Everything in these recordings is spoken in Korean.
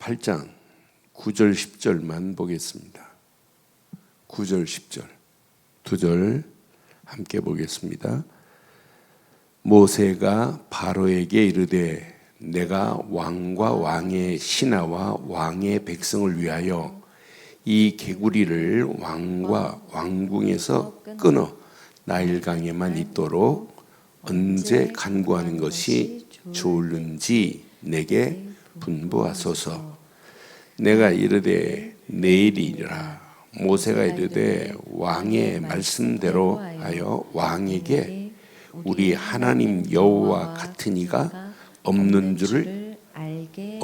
8장 9절 10절만 보겠습니다. 9절 10절 두 절 함께 보겠습니다. 모세가 바로에게 이르되 내가 왕과 왕의 신하와 왕의 백성을 위하여 이 개구리를 왕과 왕궁에서 끊어 나일강에만 있도록 언제 간구하는 것이 좋을는지 내게 분부하소서. 내가 이르되 내일이라. 모세가 이르되 왕의 말씀대로 하여 왕에게 우리 하나님 여호와 같은 이가 없는 줄을 알게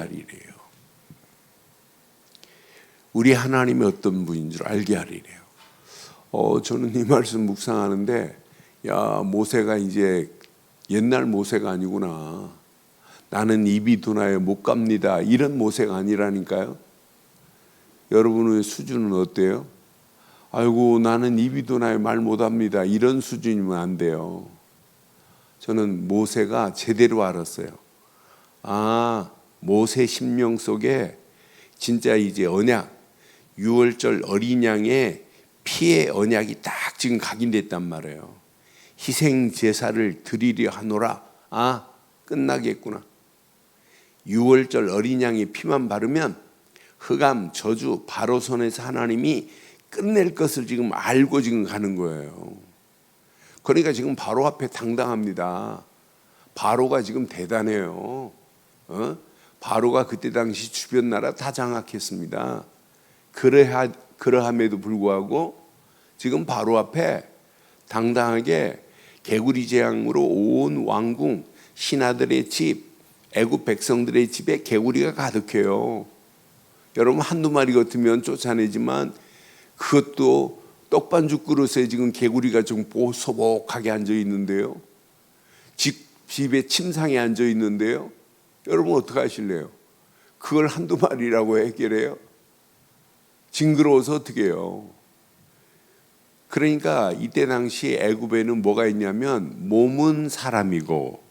하리래요. 우리 하나님이 어떤 분인 줄 알게 하리래요. 저는 이 말씀 묵상하는데 야, 모세가 이제 옛날 모세가 아니구나. 나는 입이 둔하여 못 갑니다. 이런 모세가 아니라니까요. 여러분의 수준은 어때요? 아이고 나는 입이 둔하여 말 못합니다. 이런 수준이면 안 돼요. 저는 모세가 제대로 알았어요. 아, 모세 심령 속에 진짜 이제 언약, 6월절 어린 양의 피의 언약이 딱 지금 각인됐단 말이에요. 희생 제사를 드리려 하노라. 아, 끝나겠구나. 6월절 어린 양의 피만 바르면 흑암, 저주, 바로 손에서 하나님이 끝낼 것을 지금 알고 지금 가는 거예요. 그러니까 지금 바로 앞에 당당합니다. 바로가 지금 대단해요. 바로가 그때 당시 주변 나라 다 장악했습니다. 그러함에도 불구하고 지금 바로 앞에 당당하게 개구리 재앙으로 온 왕궁, 신하들의 집, 애굽 백성들의 집에 개구리가 가득해요. 여러분 한두 마리 같으면 쫓아내지만 그것도 떡반죽 그릇에 지금 개구리가 좀 소복하게 앉아 있는데요. 집에 침상에 앉아 있는데요. 여러분 어떻게 하실래요? 그걸 한두 마리라고 해결해요? 징그러워서 어떻게 해요? 그러니까 이때 당시 애굽에는 뭐가 있냐면 몸은 사람이고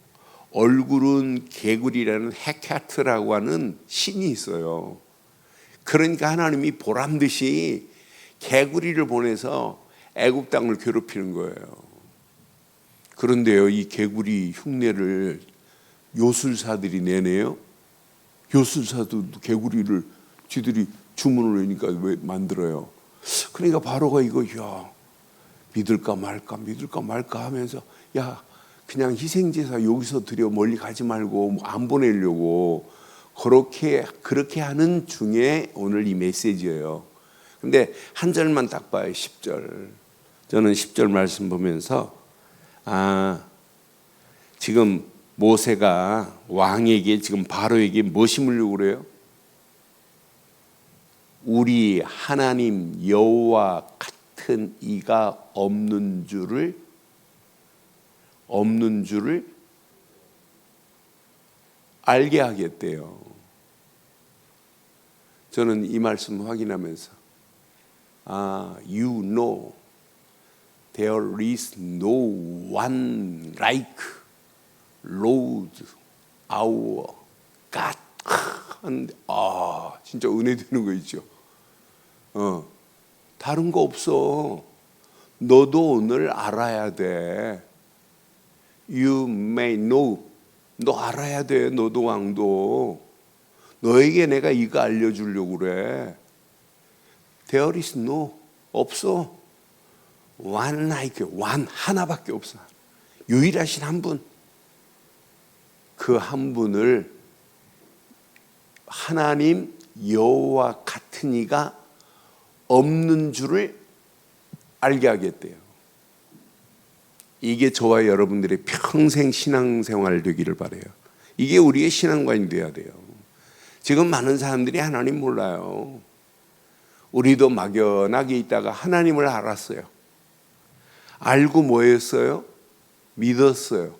얼굴은 개구리라는 헤카트라고 하는 신이 있어요. 그러니까 하나님이 보란듯이 개구리를 보내서 애굽 땅을 괴롭히는 거예요. 그런데요, 이 개구리 흉내를 요술사들이 내네요. 요술사도 개구리를 지들이 주문을 하니까 왜 만들어요. 그러니까 바로가 이거 야 믿을까 말까 하면서 야 그냥 희생제사 여기서 드려 멀리 가지 말고 안 보내려고 그렇게 하는 중에 오늘 이 메시지예요. 근데 한 절만 딱 봐요. 10절. 저는 10절 말씀 보면서 지금 모세가 왕에게 지금 바로에게 뭐 심으려고 그래요? 우리 하나님 여호와 같은 이가 없는 줄을 알게 하겠대요. 저는 이 말씀 확인하면서 you know there is no one like Lord our God. 진짜 은혜 되는 거 있죠. 다른 거 없어. 너도 오늘 알아야 돼. You may know. 너 알아야 돼. 너도 왕도. 너에게 내가 이거 알려주려고 그래. There is no. 없어. One like one. 하나밖에 없어. 유일하신 한 분. 그 한 분을 하나님 여호와 같은 이가 없는 줄을 알게 하겠대요. 이게 저와 여러분들의 평생 신앙생활 되기를 바라요. 이게 우리의 신앙관이 돼야 돼요. 지금 많은 사람들이 하나님 몰라요. 우리도 막연하게 있다가 하나님을 알았어요. 알고 뭐 했어요? 믿었어요.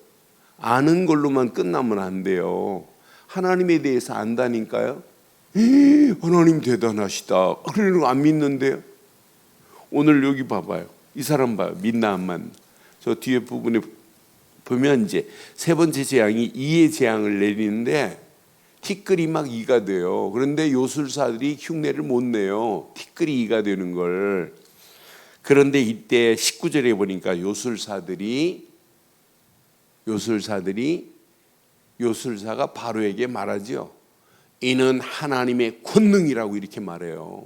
아는 걸로만 끝나면 안 돼요. 하나님에 대해서 안다니까요. 하나님 대단하시다. 그러는 거 안 믿는데요. 오늘 여기 봐봐요. 이 사람 봐요. 믿나 안 믿나. 저 뒤에 부분에 보면 이제 세 번째 재앙이 이의 재앙을 내리는데 티끌이 막 이가 돼요. 그런데 요술사들이 흉내를 못 내요. 티끌이 이가 되는 걸. 그런데 이때 19절에 보니까 요술사가 바로에게 말하죠. 이는 하나님의 권능이라고 이렇게 말해요.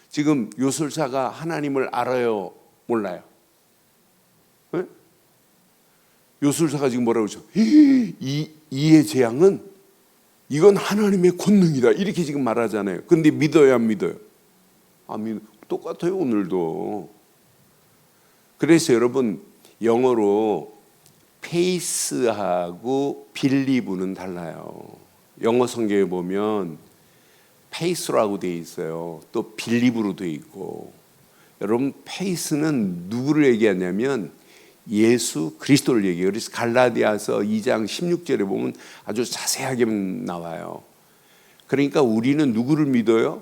지금 요술사가 하나님을 알아요? 몰라요? 네? 요술사가 지금 뭐라고 그러죠? 이의 재앙은 이건 하나님의 권능이다 이렇게 지금 말하잖아요. 그런데 믿어요 안 믿어요? 똑같아요 오늘도. 그래서 여러분 영어로 페이스하고 빌리브는 달라요. 영어 성경에 보면 페이스라고 되어 있어요. 또 빌리브로 되어 있고. 여러분 페이스는 누구를 얘기하냐면 예수 그리스도를 얘기해요. 그래서 갈라디아서 2장 16절에 보면 아주 자세하게 나와요. 그러니까 우리는 누구를 믿어요?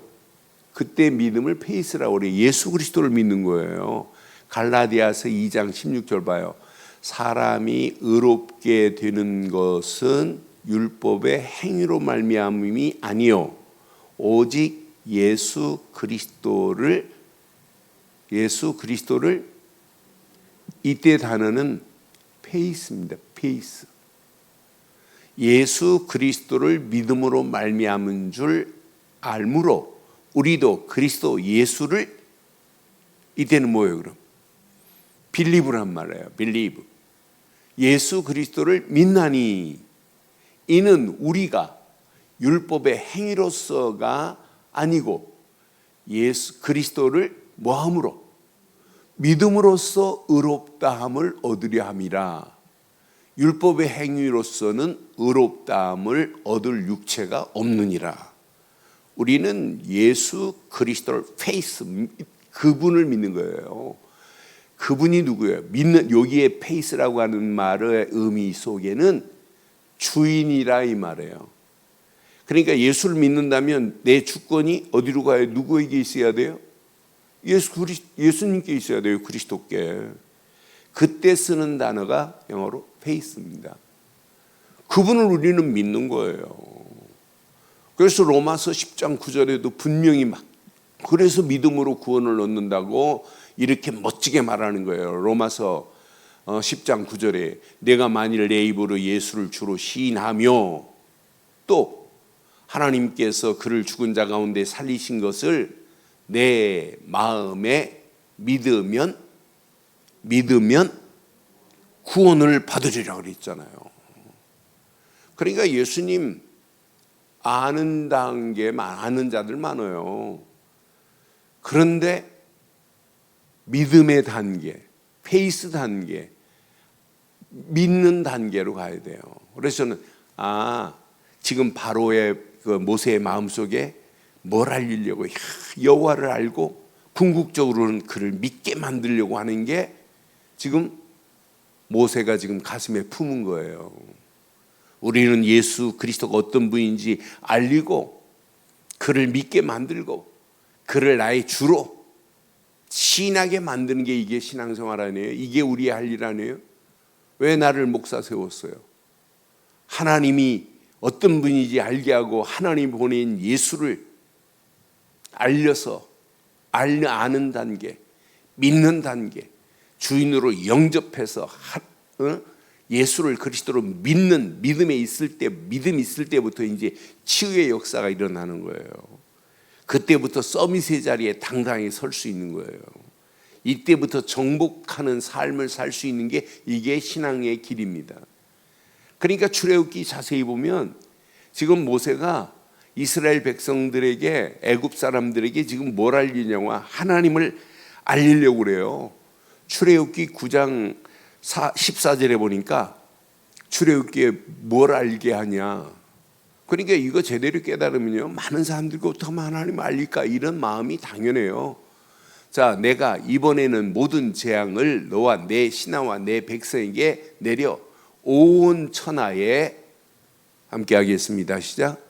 그때 믿음을 페이스라고 그래요. 예수 그리스도를 믿는 거예요. 갈라디아서 2장 16절 봐요. 사람이 의롭게 되는 것은 율법의 행위로 말미암음이 아니요 오직 예수 그리스도를 이때 단어는 페이스입니다. 페이스. 예수 그리스도를 믿음으로 말미암은 줄 알므로 우리도 그리스도 예수를 이때는 뭐예요 그럼? 빌리브란 말이에요. 빌리브. 예수 그리스도를 믿나니 이는 우리가 율법의 행위로서가 아니고 예수 그리스도를 뭐함으로? 믿음으로써 의롭다함을 얻으려 함이라. 율법의 행위로서는 의롭다함을 얻을 육체가 없느니라. 우리는 예수 그리스도를 페이스, 그분을 믿는 거예요. 그분이 누구예요? 믿는, 여기에 페이스라고 하는 말의 의미 속에는 주인이라 이 말이에요. 그러니까 예수를 믿는다면 내 주권이 어디로 가요? 누구에게 있어야 돼요? 예수님께 있어야 돼요. 그리스도께. 그때 쓰는 단어가 영어로 페이스입니다. 그분을 우리는 믿는 거예요. 그래서 로마서 10장 9절에도 분명히 그래서 믿음으로 구원을 얻는다고 이렇게 멋지게 말하는 거예요. 로마서 10장 9절에 내가 만일 내 입으로 예수를 주로 시인하며 또 하나님께서 그를 죽은 자 가운데 살리신 것을 내 마음에 믿으면 구원을 받으리라 그랬잖아요. 그러니까 예수님 아는 자들 많아요. 그런데 믿음의 단계, 페이스 단계, 믿는 단계로 가야 돼요. 그래서 저는 지금 바로의 그 모세의 마음속에 뭘 알리려고 여호와를 알고 궁극적으로는 그를 믿게 만들려고 하는 게 지금 모세가 지금 가슴에 품은 거예요. 우리는 예수 그리스도가 어떤 분인지 알리고 그를 믿게 만들고 그를 나의 주로 신하게 만드는 게 이게 신앙생활 아니에요? 이게 우리의 할 일 아니에요? 왜 나를 목사 세웠어요? 하나님이 어떤 분인지 알게 하고 하나님 보낸 예수를 알려서 아는 단계, 믿는 단계, 주인으로 영접해서 예수를 그리스도로 믿는 믿음이 있을 때부터 이제 치유의 역사가 일어나는 거예요. 그때부터 서밋의 자리에 당당히 설 수 있는 거예요. 이때부터 정복하는 삶을 살 수 있는 게 이게 신앙의 길입니다. 그러니까 출애굽기 자세히 보면 지금 모세가 이스라엘 백성들에게 애굽 사람들에게 지금 뭘 알리냐고 하나님을 알리려고 그래요. 출애굽기 9장 14절에 보니까 출애굽기에 뭘 알게 하냐. 그러니까 이거 제대로 깨달으면요 많은 사람들이 어떻게 하나님을 알릴까 이런 마음이 당연해요. 자, 내가 이번에는 모든 재앙을 너와 내 신하와 내 백성에게 내려 온 천하에 함께 하겠습니다. 시작.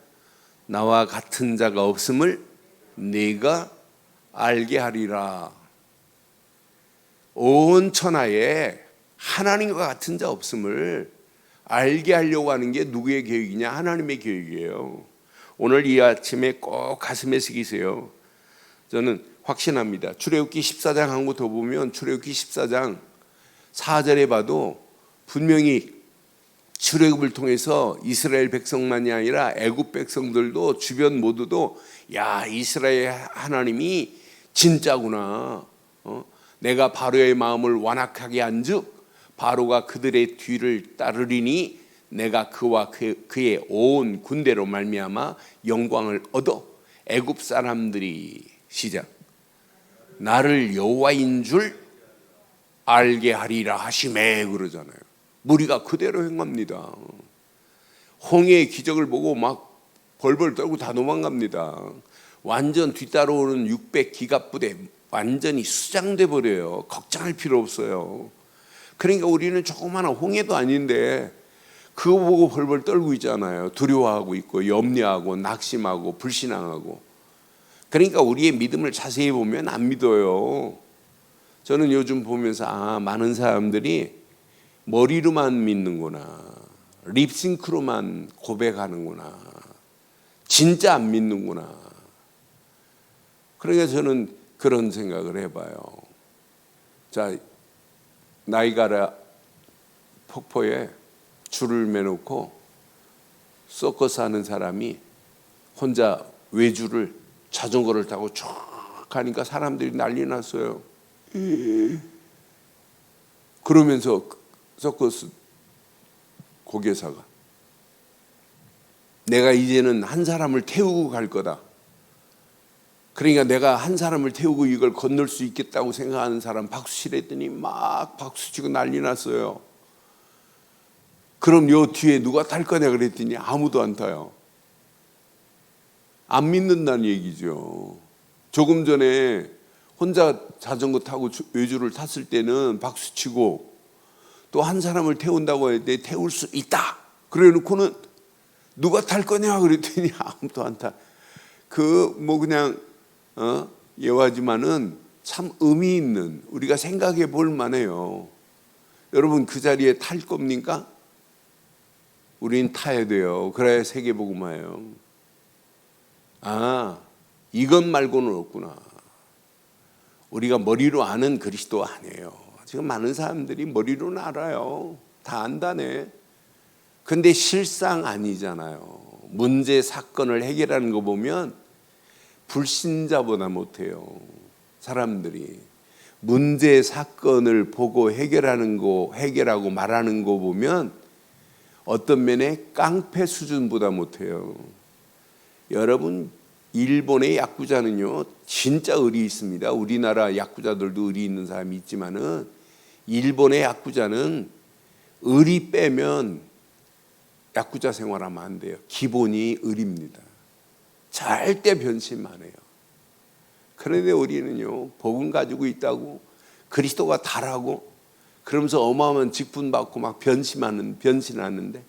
나와 같은 자가 없음을 네가 알게 하리라. 온 천하에 하나님과 같은 자 없음을 알게 하려고 하는 게 누구의 계획이냐? 하나님의 계획이에요. 오늘 이 아침에 꼭 가슴에 새기세요. 저는 확신합니다. 출애굽기 14장 한 거 더 보면 출애굽기 14장 4절에 봐도 분명히 출애굽을 통해서 이스라엘 백성만이 아니라 애굽 백성들도 주변 모두도 야, 이스라엘 하나님이 진짜구나. 내가 바로의 마음을 완악하게 한즉 바로가 그들의 뒤를 따르리니 내가 그와 그의 온 군대로 말미암아 영광을 얻어 애굽 사람들이 시작 나를 여호와인 줄 알게 하리라 하시매 그러잖아요. 무리가 그대로 행합니다. 홍해의 기적을 보고 막 벌벌 떨고 다 도망갑니다. 완전 뒤따라오는 600기갑 부대 완전히 수장돼 버려요. 걱정할 필요 없어요. 그러니까 우리는 조그마한 홍해도 아닌데 그거 보고 벌벌 떨고 있잖아요. 두려워하고 있고 염려하고 낙심하고 불신앙하고. 그러니까 우리의 믿음을 자세히 보면 안 믿어요. 저는 요즘 보면서 많은 사람들이 머리로만 믿는구나, 립싱크로만 고백하는구나, 진짜 안 믿는구나. 그러니까 저는 그런 생각을 해봐요. 자, 나이가라 폭포에 줄을 매놓고 서커스 하는 사람이 혼자 외주를 자전거를 타고 쭉 가니까 사람들이 난리 났어요. 그러면서 서커스 고개사가 내가 이제는 한 사람을 태우고 갈 거다. 그러니까 내가 한 사람을 태우고 이걸 건널 수 있겠다고 생각하는 사람 박수치랬더니 막 박수치고 난리 났어요. 그럼 요 뒤에 누가 탈 거냐 그랬더니 아무도 안 타요. 안 믿는다는 얘기죠. 조금 전에 혼자 자전거 타고 외주를 탔을 때는 박수치고 또 한 사람을 태운다고 했는데 태울 수 있다. 그래 놓고는 누가 탈 거냐 그랬더니 아무도 안 타. 그냥 예화지만은 참 의미 있는, 우리가 생각해 볼 만해요. 여러분 그 자리에 탈 겁니까? 우린 타야 돼요. 그래야 세계복음화예요. 이것 말고는 없구나. 우리가 머리로 아는 그리스도 아니에요. 지금 많은 사람들이 머리로는 알아요. 다 안다네. 근데 실상 아니잖아요. 문제 사건을 해결하는 거 보면 불신자보다 못해요. 사람들이 문제 사건을 보고 해결하고 말하는 거 보면 어떤 면에 깡패 수준보다 못해요. 여러분 일본의 야쿠자는요 진짜 의리 있습니다. 우리나라 야쿠자들도 의리 있는 사람이 있지만은 일본의 야쿠자는 의리 빼면 야쿠자 생활하면 안 돼요. 기본이 의리입니다. 절대 변심 안 해요. 그런데 우리는요 복음 가지고 있다고 그리스도가 다라고 그러면서 어마어마한 직분 받고 막 변신하는데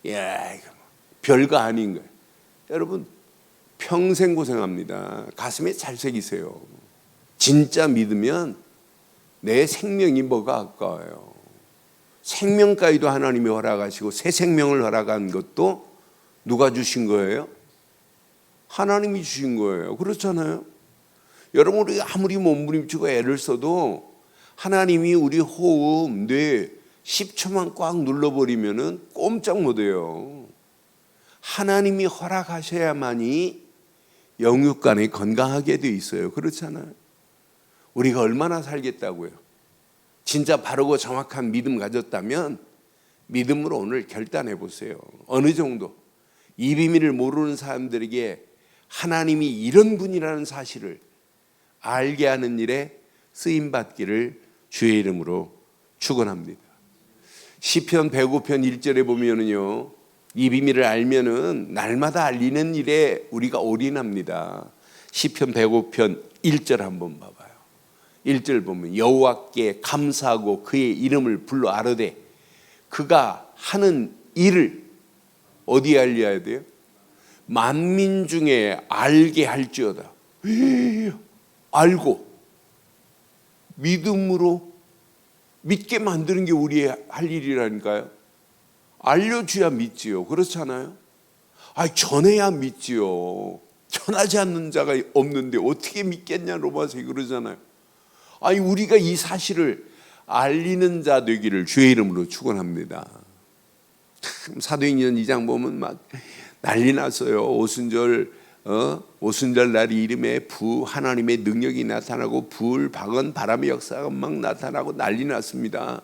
이거 별거 아닌 거예요. 여러분 평생 고생합니다. 가슴에 잘 새기세요. 진짜 믿으면 내 생명이 뭐가 아까워요. 생명까지도 하나님이 허락하시고 새 생명을 허락한 것도 누가 주신 거예요? 하나님이 주신 거예요. 그렇잖아요. 여러분 우리가 아무리 몸부림치고 애를 써도 하나님이 우리 호흡, 뇌 10초만 꽉 눌러버리면은 꼼짝 못해요. 하나님이 허락하셔야만이 영육간에 건강하게 돼 있어요. 그렇잖아요. 우리가 얼마나 살겠다고요. 진짜 바르고 정확한 믿음 가졌다면 믿음으로 오늘 결단해 보세요. 어느 정도 이 비밀을 모르는 사람들에게 하나님이 이런 분이라는 사실을 알게 하는 일에 쓰임 받기를 주의 이름으로 축원합니다. 시편 105편 1절에 보면은요. 이 비밀을 알면은 날마다 알리는 일에 우리가 올인합니다. 시편 105편 1절 한번 봐봐요. 1절 보면 여호와께 감사하고 그의 이름을 불러 아뢰되 그가 하는 일을 어디에 알려야 돼요? 만민 중에 알게 할지어다. 알고 믿음으로 믿게 만드는 게 우리의 할 일이라니까요. 알려줘야 믿지요. 그렇잖아요. 전해야 믿지요. 전하지 않는 자가 없는데 어떻게 믿겠냐, 로마서에 그러잖아요. 우리가 이 사실을 알리는 자 되기를 주의 이름으로 축원합니다. 사도행전 2장 보면 막 난리 났어요. 오순절 날이 이름에 하나님의 능력이 나타나고 불, 방언, 바람의 역사가 막 나타나고 난리 났습니다.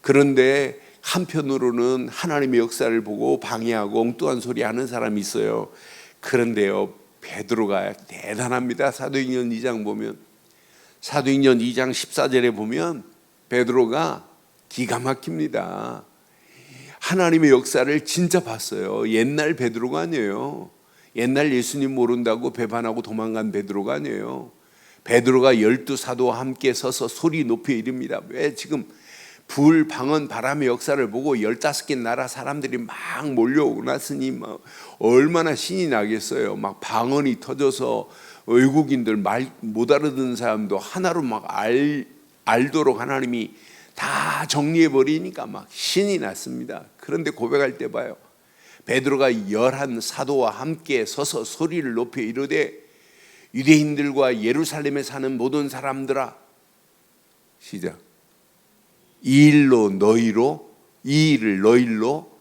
그런데 한편으로는 하나님의 역사를 보고 방해하고 엉뚱한 소리 하는 사람이 있어요. 그런데요, 베드로가 대단합니다. 사도행전 2장 보면, 사도행전 2장 14절에 보면 베드로가 기가 막힙니다. 하나님의 역사를 진짜 봤어요. 옛날 베드로가 아니에요. 옛날 예수님 모른다고 배반하고 도망간 베드로가 아니에요. 베드로가 12사도와 함께 서서 소리 높여 이릅니다. 왜 지금 불, 방언, 바람의 역사를 보고 15개 나라 사람들이 막 몰려오고 났으니 막 얼마나 신이 나겠어요. 막 방언이 터져서 외국인들 말 못 알아듣는 사람도 하나로 막 알도록 하나님이 다 정리해 버리니까 막 신이 났습니다. 그런데 고백할 때 봐요. 베드로가 11사도와 함께 서서 소리를 높여 이르되 유대인들과 예루살렘에 사는 모든 사람들아, 시작. 이 일을 너희로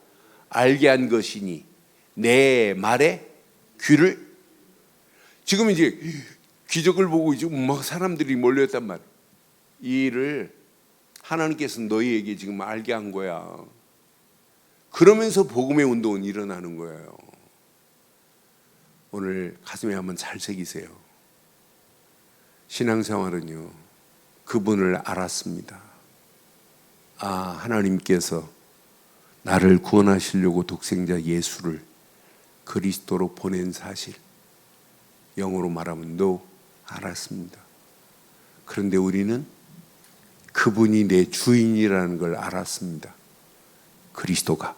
알게 한 것이니 내 말에 귀를, 지금 이제 기적을 보고 지금 막 사람들이 몰려있단 말이에요. 이 일을 하나님께서 너희에게 지금 알게 한 거야. 그러면서 복음의 운동은 일어나는 거예요. 오늘 가슴에 한번 잘 새기세요. 신앙생활은요, 그분을 알았습니다. 하나님께서 나를 구원하시려고 독생자 예수를 그리스도로 보낸 사실, 영어로 말하면 너 알았습니다. 그런데 우리는 그분이 내 주인이라는 걸 알았습니다. 그리스도가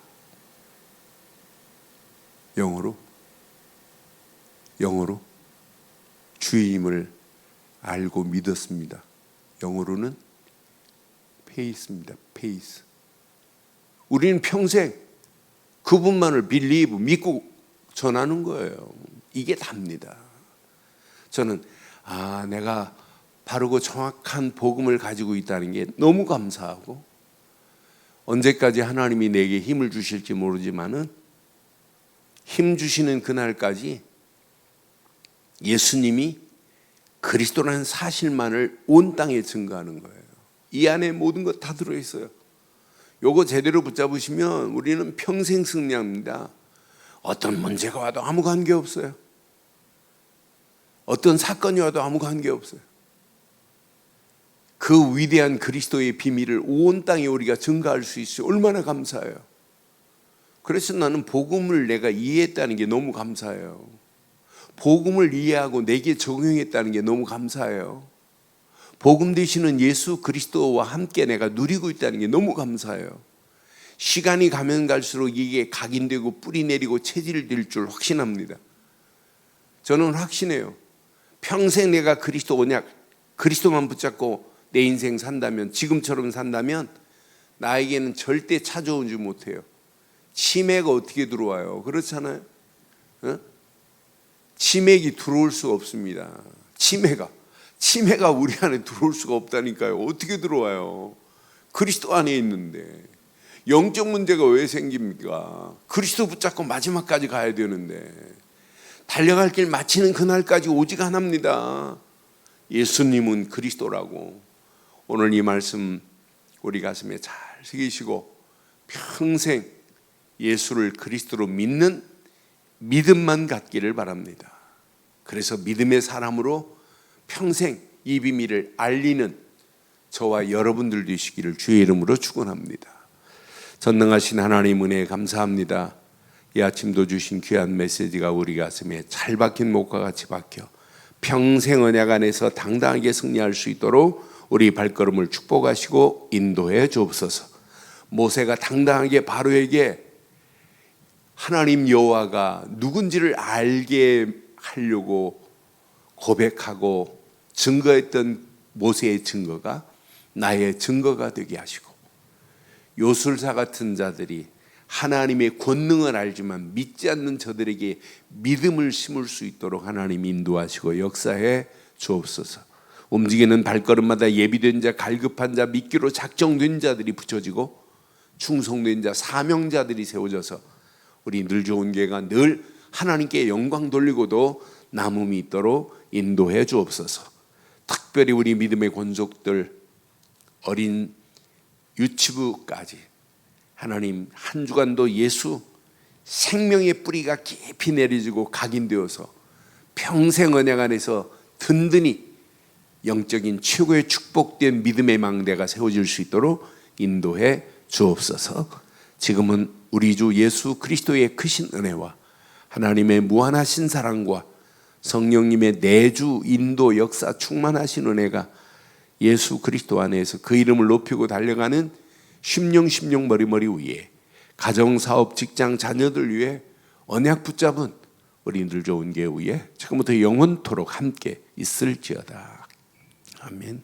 영어로 주임을 알고 믿었습니다. 영어로는 페이스입니다. 페이스. 우리는 평생 그분만을 believe, 믿고 전하는 거예요. 이게 답니다. 저는 내가 바르고 정확한 복음을 가지고 있다는 게 너무 감사하고, 언제까지 하나님이 내게 힘을 주실지 모르지만은 힘 주시는 그날까지 예수님이 그리스도라는 사실만을 온 땅에 증거하는 거예요. 이 안에 모든 것 다 들어있어요. 요거 제대로 붙잡으시면 우리는 평생 승리합니다. 어떤 문제가 와도 아무 관계없어요. 어떤 사건이 와도 아무 관계없어요. 그 위대한 그리스도의 비밀을 온 땅에 우리가 증거할 수 있어요. 얼마나 감사해요. 그래서 나는 복음을 내가 이해했다는 게 너무 감사해요. 복음을 이해하고 내게 적용했다는 게 너무 감사해요. 복음 되시는 예수 그리스도와 함께 내가 누리고 있다는 게 너무 감사해요. 시간이 가면 갈수록 이게 각인되고 뿌리 내리고 체질될 줄 확신합니다. 저는 확신해요. 평생 내가 그리스도 언약, 그리스도만 붙잡고 내 인생 산다면, 지금처럼 산다면 나에게는 절대 찾아오지 못해요. 치매가 어떻게 들어와요? 그렇잖아요. 치맥이 들어올 수가 없습니다. 치매가 우리 안에 들어올 수가 없다니까요. 어떻게 들어와요? 그리스도 안에 있는데. 영적 문제가 왜 생깁니까? 그리스도 붙잡고 마지막까지 가야 되는데, 달려갈 길 마치는 그날까지 오직 하나입니다. 예수님은 그리스도라고. 오늘 이 말씀 우리 가슴에 잘 새기시고 평생 예수를 그리스도로 믿는 믿음만 갖기를 바랍니다. 그래서 믿음의 사람으로 평생 이 비밀을 알리는 저와 여러분들 되시기를 주의 이름으로 축원합니다. 전능하신 하나님 은혜에 감사합니다. 이 아침도 주신 귀한 메시지가 우리 가슴에 잘 박힌 목과 같이 박혀 평생 언약 안에서 당당하게 승리할 수 있도록 우리 발걸음을 축복하시고 인도해 주옵소서. 모세가 당당하게 바로에게 하나님 여호와가 누군지를 알게 하려고 고백하고 증거했던 모세의 증거가 나의 증거가 되게 하시고, 요술사 같은 자들이 하나님의 권능을 알지만 믿지 않는 저들에게 믿음을 심을 수 있도록 하나님 인도하시고 역사해 주옵소서. 움직이는 발걸음마다 예비된 자, 갈급한 자, 믿기로 작정된 자들이 붙여지고 충성된 자, 사명자들이 세워져서 우리 늘 좋은 교회가 늘 하나님께 영광 돌리고도 남음이 있도록 인도해 주옵소서. 특별히 우리 믿음의 권속들, 어린 유치부까지 하나님 한 주간도 예수 생명의 뿌리가 깊이 내려지고 각인되어서 평생 언약 안에서 든든히 영적인 최고의 축복된 믿음의 망대가 세워질 수 있도록 인도해 주옵소서. 지금은 우리 주 예수 그리스도의 크신 은혜와 하나님의 무한하신 사랑과 성령님의 내주 인도 역사 충만하신 은혜가 예수 그리스도 안에서 그 이름을 높이고 달려가는 심령 머리머리 위에 가정, 사업, 직장, 자녀들 위해 언약 붙잡은 우리들 좋은 교회 위에 지금부터 영원토록 함께 있을지어다. 아멘.